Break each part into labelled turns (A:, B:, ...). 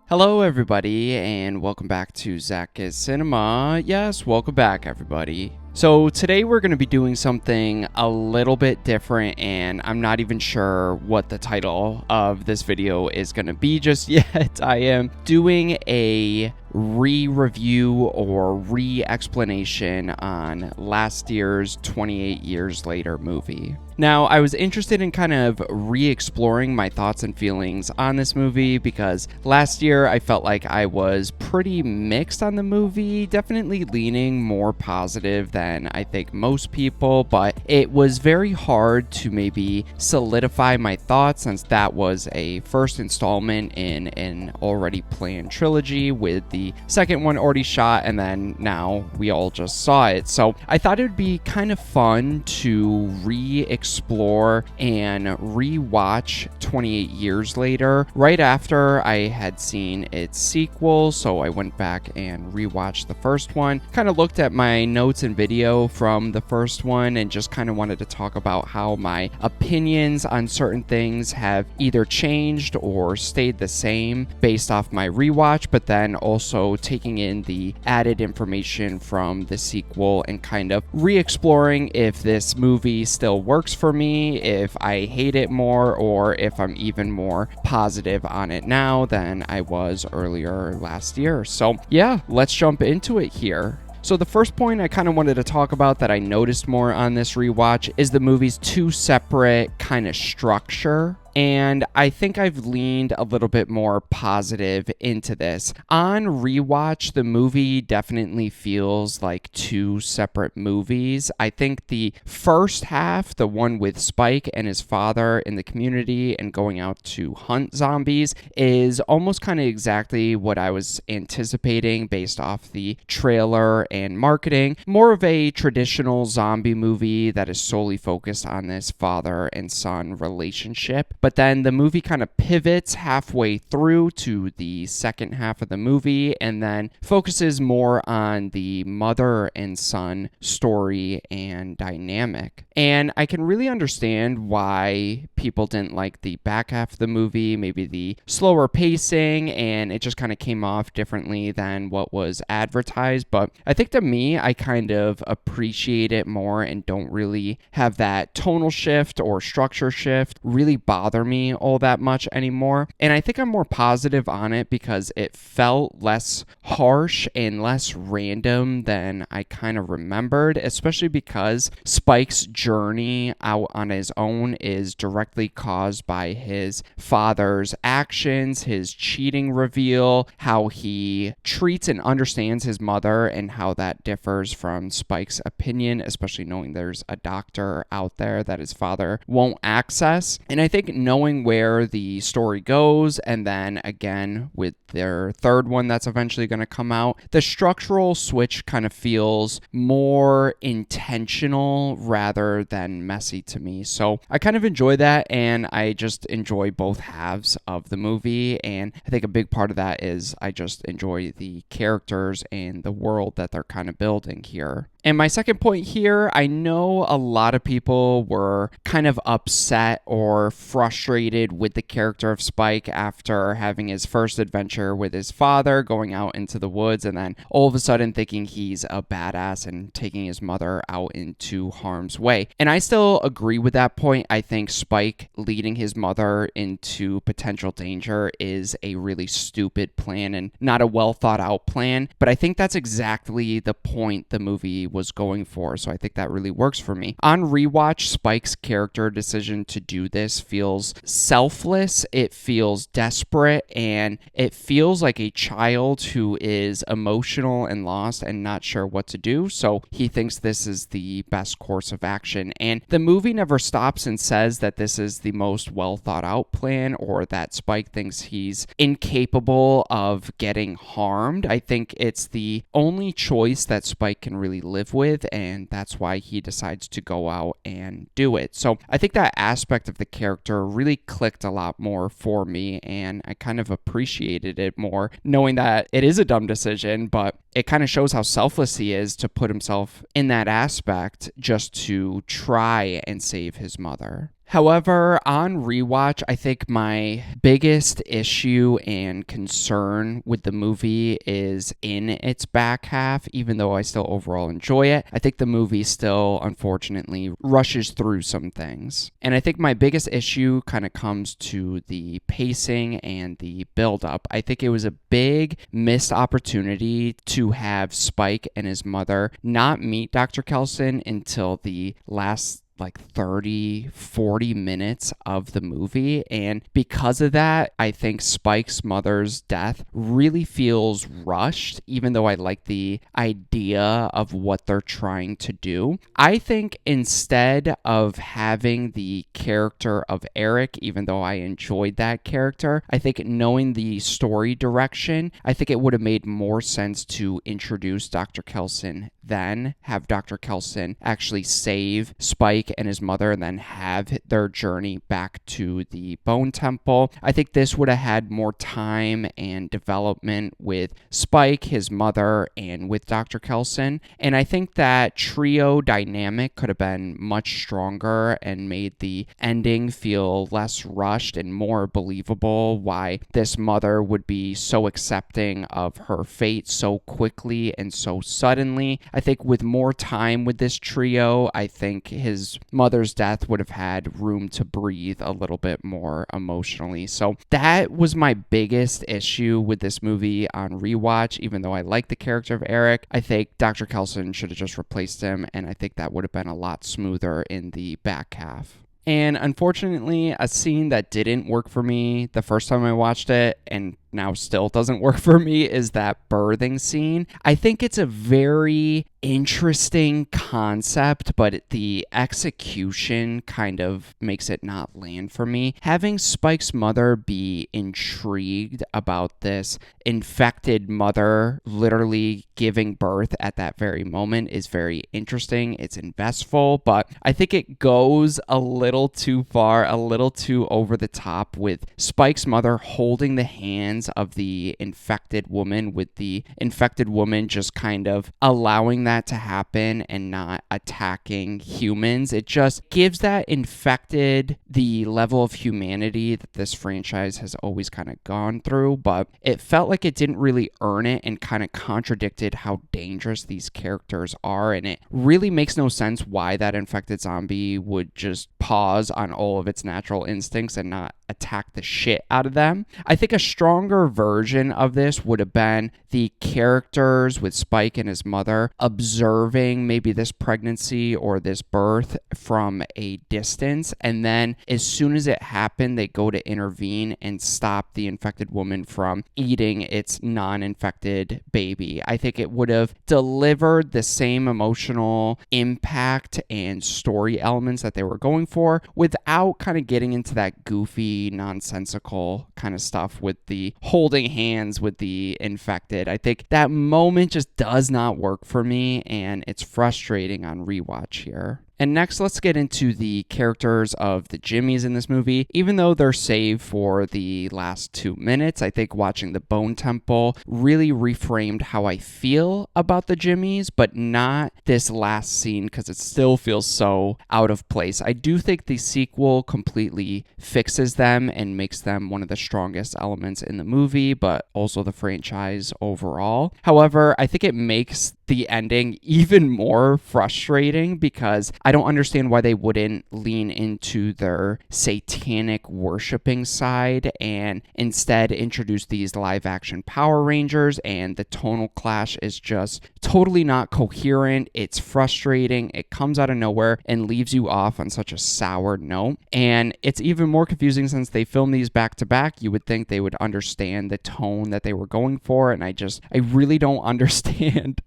A: Hello, everybody, and welcome back to ZakIsCinema. Yes, welcome back, everybody. So today we're going to be doing something a little bit different, and I'm not even sure what the title of this video is going to be just yet. I am doing a re-review or re-explanation on last year's 28 Years Later movie. Now, I was interested in kind of re-exploring my thoughts and feelings on this movie because last year I felt like I was pretty mixed on the movie, definitely leaning more positive than I think most people, but it was very hard to maybe solidify my thoughts since that was a first installment in an already planned trilogy with the second one already shot, and then now we all just saw it. So I thought it would be kind of fun to re-explore and rewatch 28 Years Later right after I had seen its sequel. So I went back and rewatched the first one, kind of looked at my notes and video from the first one, and just kind of wanted to talk about how my opinions on certain things have either changed or stayed the same based off my rewatch, but then also taking in the added information from the sequel and kind of re-exploring if this movie still works for me, if I hate it more, or if I'm even more positive on it now than I was earlier last year. So yeah, let's jump into it here. So the first point I kind of wanted to talk about that I noticed more on this rewatch is the movie's two separate kind of structure. And I think I've leaned a little bit more positive into this. On rewatch, the movie definitely feels like two separate movies. I think the first half, the one with Spike and his father in the community and going out to hunt zombies, is almost kind of exactly what I was anticipating based off the trailer and marketing. More of a traditional zombie movie that is solely focused on this father and son relationship. But then the movie kind of pivots halfway through to the second half of the movie and then focuses more on the mother and son story and dynamic. And I can really understand why people didn't like the back half of the movie, maybe the slower pacing, and it just kind of came off differently than what was advertised. But I think to me, I kind of appreciate it more and don't really have that tonal shift or structure shift really bother me all that much anymore. And I think I'm more positive on it because it felt less harsh and less random than I kind of remembered, especially because Spike's journey out on his own is directly caused by his father's actions, his cheating reveal, how he treats and understands his mother, and how that differs from Spike's opinion, especially knowing there's a doctor out there that his father won't access. And I think knowing where the story goes, and then again with their third one that's eventually going to come out, the structural switch kind of feels more intentional rather than messy to me. So I kind of enjoy that, and I just enjoy both halves of the movie, and I think a big part of that is I just enjoy the characters and the world that they're kind of building here. And my second point here, I know a lot of people were kind of upset or frustrated with the character of Spike after having his first adventure with his father, going out into the woods, and then all of a sudden thinking he's a badass and taking his mother out into harm's way. And I still agree with that point. I think Spike leading his mother into potential danger is a really stupid plan and not a well thought out plan. But I think that's exactly the point the movie was going for, so I think that really works for me. On rewatch, Spike's character decision to do this feels selfless, it feels desperate, and it feels like a child who is emotional and lost and not sure what to do, so he thinks this is the best course of action. And the movie never stops and says that this is the most well thought out plan or that Spike thinks he's incapable of getting harmed. I think it's the only choice that Spike can really live with, and that's why he decides to go out and do it. So I think that aspect of the character really clicked a lot more for me, and I kind of appreciated it more, knowing that it is a dumb decision, but it kind of shows how selfless he is to put himself in that aspect just to try and save his mother. However, on rewatch, I think my biggest issue and concern with the movie is in its back half, even though I still overall enjoy it. I think the movie still, unfortunately, rushes through some things. And I think my biggest issue kind of comes to the pacing and the build-up. I think it was a big missed opportunity to have Spike and his mother not meet Dr. Kelson until the last 30-40 minutes of the movie, and because of that, I think Spike's mother's death really feels rushed, even though I like the idea of what they're trying to do. I think instead of having the character of Eric, even though I enjoyed that character, I think knowing the story direction, I think it would have made more sense to introduce Dr. Kelson, then have Dr. Kelson actually save Spike and his mother, and then have their journey back to the Bone Temple. I think this would have had more time and development with Spike, his mother, and with Dr. Kelson. And I think that trio dynamic could have been much stronger and made the ending feel less rushed and more believable, why this mother would be so accepting of her fate so quickly and so suddenly. I think with more time with this trio, I think his mother's death would have had room to breathe a little bit more emotionally. So that was my biggest issue with this movie on rewatch. Even though I like the character of Eric, I think Dr. Kelson should have just replaced him, and I think that would have been a lot smoother in the back half. And unfortunately, a scene that didn't work for me the first time I watched it, and now still doesn't work for me, is that birthing scene. I think it's a very interesting concept, but the execution kind of makes it not land for me. Having Spike's mother be intrigued about this infected mother literally giving birth at that very moment is very interesting. It's investful, but I think it goes a little too far, a little too over the top with Spike's mother holding the hands of the infected woman, with the infected woman just kind of allowing that to happen and not attacking humans. It just gives that infected the level of humanity that this franchise has always kind of gone through, but it felt like it didn't really earn it and kind of contradicted how dangerous these characters are, and it really makes no sense why that infected zombie would just pause on all of its natural instincts and not attack the shit out of them. I think a stronger version of this would have been the characters with Spike and his mother observing maybe this pregnancy or this birth from a distance, and then as soon as it happened, they go to intervene and stop the infected woman from eating its non-infected baby. I think it would have delivered the same emotional impact and story elements that they were going for without kind of getting into that goofy, nonsensical kind of stuff with the holding hands with the infected. I think that moment just does not work for me, and it's frustrating on rewatch here. And next, let's get into the characters of the Jimmies in this movie. Even though they're saved for the last 2 minutes, I think watching the Bone Temple really reframed how I feel about the Jimmies, but not this last scene because it still feels so out of place. I do think the sequel completely fixes them and makes them one of the strongest elements in the movie, but also the franchise overall. However, I think it makes the ending even more frustrating because I don't understand why they wouldn't lean into their satanic worshiping side and instead introduce these live action Power Rangers, and the tonal clash is just totally not coherent. It's frustrating. It comes out of nowhere and leaves you off on such a sour note. And it's even more confusing since they filmed these back to back. You would think they would understand the tone that they were going for, and I really don't understand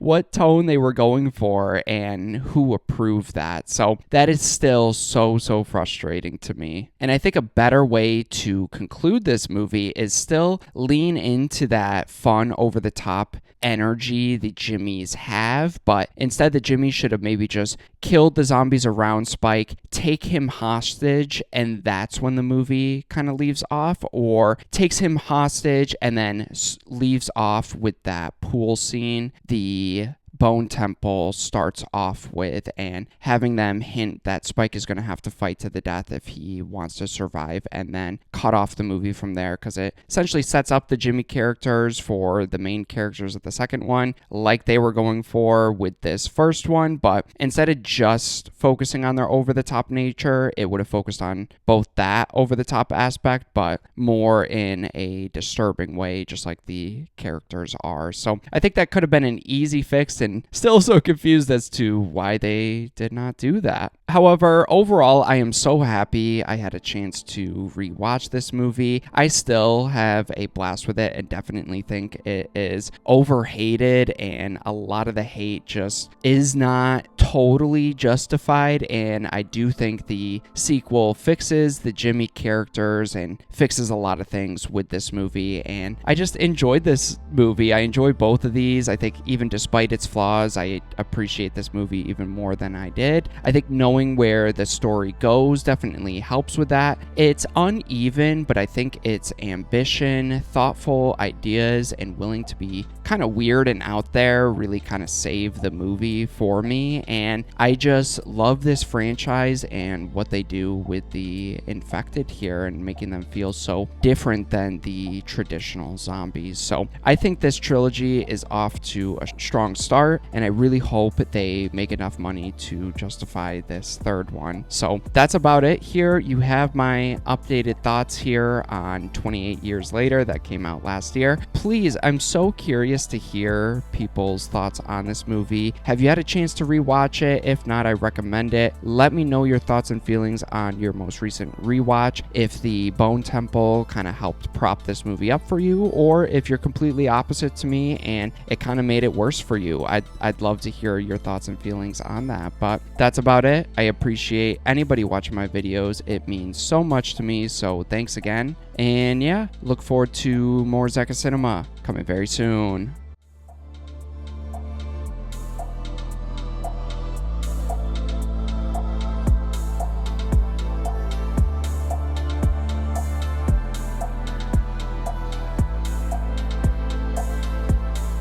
A: what tone they were going for and who approved that. So that is still so frustrating to me. And I think a better way to conclude this movie is still lean into that fun, over the top energy the Jimmies have, but instead the Jimmies should have maybe just killed the zombies around Spike, take him hostage, and that's when the movie kind of leaves off, or takes him hostage and then leaves off with that pool scene, the Bone Temple starts off with, and having them hint that Spike is going to have to fight to the death if he wants to survive, and then cut off the movie from there, because it essentially sets up the Jimmy characters for the main characters of the second one, like they were going for with this first one, but instead of just focusing on their over-the-top nature, it would have focused on both that over-the-top aspect, but more in a disturbing way, just like the characters are. So I think that could have been an easy fix, and still so confused as to why they did not do that. However, overall, I am so happy I had a chance to rewatch this movie. I still have a blast with it and definitely think it is overhated, and a lot of the hate just is not totally justified, and I do think the sequel fixes the Jimmy characters and fixes a lot of things with this movie, and I just enjoyed this movie. I enjoyed both of these. I think even despite its flaws, I appreciate this movie even more than I did. I think knowing where the story goes definitely helps with that. It's uneven, but I think its ambition, thoughtful ideas, and willing to be kind of weird and out there really kind of save the movie for me, and I just love this franchise and what they do with the infected here and making them feel so different than the traditional zombies. So I think this trilogy is off to a strong start, and I really hope they make enough money to justify this third one. So that's about it. Here you have my updated thoughts here on 28 Years Later that came out last year. Please, I'm so curious to hear people's thoughts on this movie. Have you had a chance to rewatch it? If not, I recommend it. Let me know your thoughts and feelings on your most recent rewatch. If the Bone Temple kind of helped prop this movie up for you, or if you're completely opposite to me and it kind of made it worse for you. I'd love to hear your thoughts and feelings on that. But that's about it. I appreciate anybody watching my videos. It means so much to me, so thanks again. And yeah, look forward to more ZakIsCinema coming very soon.